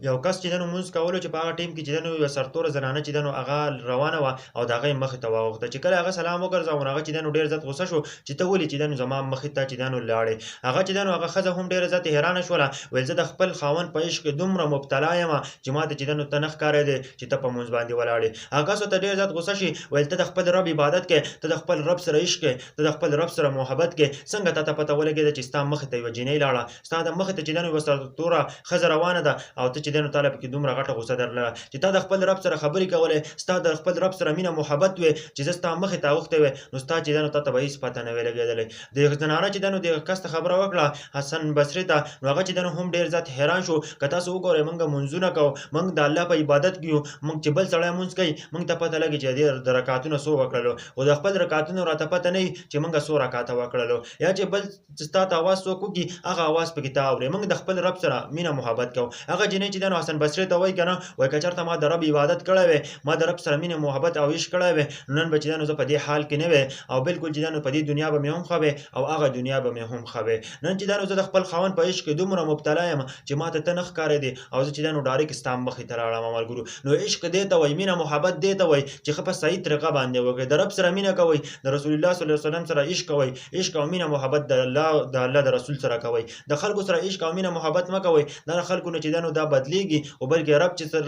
یو کس چې دنو مونځ کولو چې په هغه ټیم کې چې دنو یوه سرتوره زنانه چې دنو هغه روانه وه او د هغې مخې ته واوښته چې کله هغه سلام وګرځاوه نو هغه چې دنو ډېر زیات غوسه شو چې ته ولې چې دنو زما مخې ته چې دنو لاړې هغه چې دنو هغه ښځه هم ډېره زیاته حیرانه شوله ویل زه د خپل خاوند په عشق کې دومره مبتلا یم چې ما ته چې دنو ته نه ښکارېدې چې ته په مونځ باندې ولاړې هغه کس ورته ډېر زیات غوسه شي ویل ته د خپل رب عبادت کې ته د خپل رب سره عشق کې ته د خپل رب سره محبت کې څنګه تا ته پته ولګېده چې ستا مخې ته یوه جینۍ لاړه ستا د مخې ته چې دنو یوه سرتوره ښځه روانه ده او ته چې دنو تا له پکې دومره غټه غوسه درلله چې تا د خپل رب سره خبرې کولې ستا د خپل رب سره مینه محبت وې چې زه ستا مخې ته اوښتی وې نو ستا چې دنو تا ته به هېڅ پته نه وې لګېدلی د زنانه چې دنو دغه کس ته خبره وکړه حسن بصري ته نو هغه چې دنو هم ډېر زیات حیران شو که تاسو وګورئ موږ مونځونه کوو موږ د الله په عبادت کې یو موږ چې بل سړی مونځ کوي موږ ته پته لګي چې د رکعتونه څو وکړلو خو د خپل رکعتونو راته پته نه وي چې موږ څو رکعته وکړلو یا چې بل ستا ته اواز څوک وکړي هغه اواز پکې ته اورې موږ د خپل رب سره مینه محبت کوو هغه جینۍ چې دنو حسن بصري ته وایي که نه وایي که چېرته ما د رب عبادت کړی وی ما د رب سره مینه محبت او عشق کړی وی نن به چې دنو زه په دې حال کې نه وی او بالکل چې دنو په دې دنیا به مې هم ښه وی او هغه دنیا به مې هم ښه وی نن چې دنو زه د خپل خاوند په عشق کې دومره مبتلا یم چې ما ته ته نه ښکارېدې او زه چې دنو ډایرکټ ستا مخې ته راړم ملګرو نو عشق دې ته وایي مینه محبت دې ته وایي چې ښه په صحیح طریقه باندې وکړئ د رب سره مینه کوئ د رسول الله صلی الله علیه وسلم سره عشق کوئ عشق او مینه محبت د الله د رسول سره کوئ د خلکو سره عشق او مینه محبت مه کوئ دا خلکو نه چې دنو دا بدلیږي او بلکې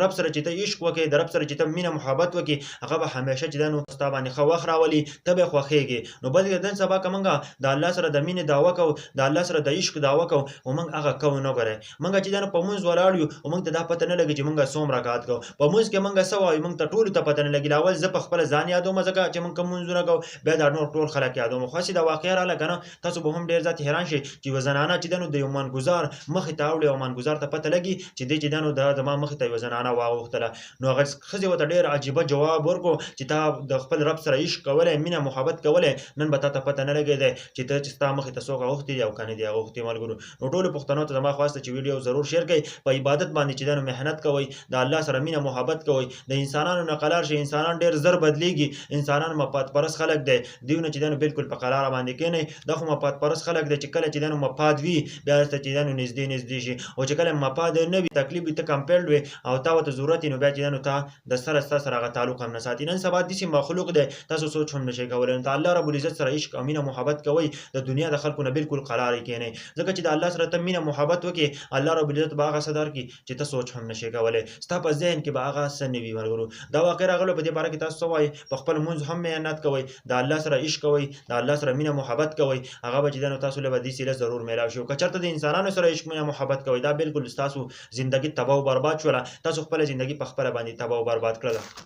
رب سره چې ته عشق وکړې د رب سره چې ته مینه محبت وکړې هغه به همیشه چې دنو ستا باندې ښه وخت راولي ته به یې خوښېږې نو بلکې نن سبا که موږ د الله سره د مینې دعوه کوو د الله سره د عشق دعوه کوو او موږ هغه کوو نه ګورئ موږ چې دنو په مونځ ولاړ یو او موږ ته دا پته نه لګي چې موږ څومره رکعات کوو په مونځ کې موږ څه وایو موږ ته ټولو ته پته نه لګي اول زه په خپله ځان یادوم ځکه چې موږ کوم مونځونه کوو بیا دا نور ټول خلک یادوم خو هسې دا واقعه راغله که نه تاسو به هم ډېر زیات حیران شئ چې یوه زنانه چې دنو د یو مانګزار مخې ته اوړي او مانګزار ته پته لګي چې دی چې دنو دا زما مخې ته یوه زنانه واوښتله نو هغه ښځې ورته ډېر عجیبه جواب ورکړو چې تا د خپل رب سره عشق کولی مینه محبت کولی نن به تا ته پته نه لګېدی چې ته چې ستا مخې ته څوک اوښتي دي او که نه دي اوښتي ملګرو نو ټولو پښتنو ته زما خواست چې ویډیو ضرور شیر کړئ په عبادت باندې چې دنو محنت کوئ د الله سره مینه محبت کوئ د انسانانو نه قلار شي انسانان ډېر زر بدلیږي انسانان مفاد پرست خلک دی دیونه چې دنو بالکل په قلاره باندې کښېنئ دا خو مفاد پرست خلک دی چې کله چې دنو مفاد وي بیا درته چې دنو نږدې شي او چې کله مفاد نه وي تکلیف وي ته کمپیلډ وي او تا ورته ضرورت وي نو بیا چې دنو ته د سره ستا سره هغه تعلق هم نه ساتي نن سبا داسې مخلوق دی تاسو سوچ هم نشئ کولی نو د الله رب العزت سره عشق او مینه محبت کوئ د دنیا د خلکو نه بالکل قلارې کښېنئ ځکه چې د الله سره ته مینه محبت وکړې الله رب العزت به هغه څه درکړي چې ته سوچ هم نشئ کولی ستا په ذهن کې به هغه څه نه وي ملګرو دا واقع راغلو په دې باره کې تاسو څه وایئ په خپل مونځ هم محنت کوئ د الله سره عشق کوئ د الله سره مینه محبت کوئ هغه به چې دنو تاسو له به دې سیله ضرور میلاو شي که چېرته د انسانانو سره عشق مینه محبت کوئ دا بالکل ستاسو زندګي تباه او برباد شوله تاسو خپله زندګي په خپله باندې تباه او برباد کړله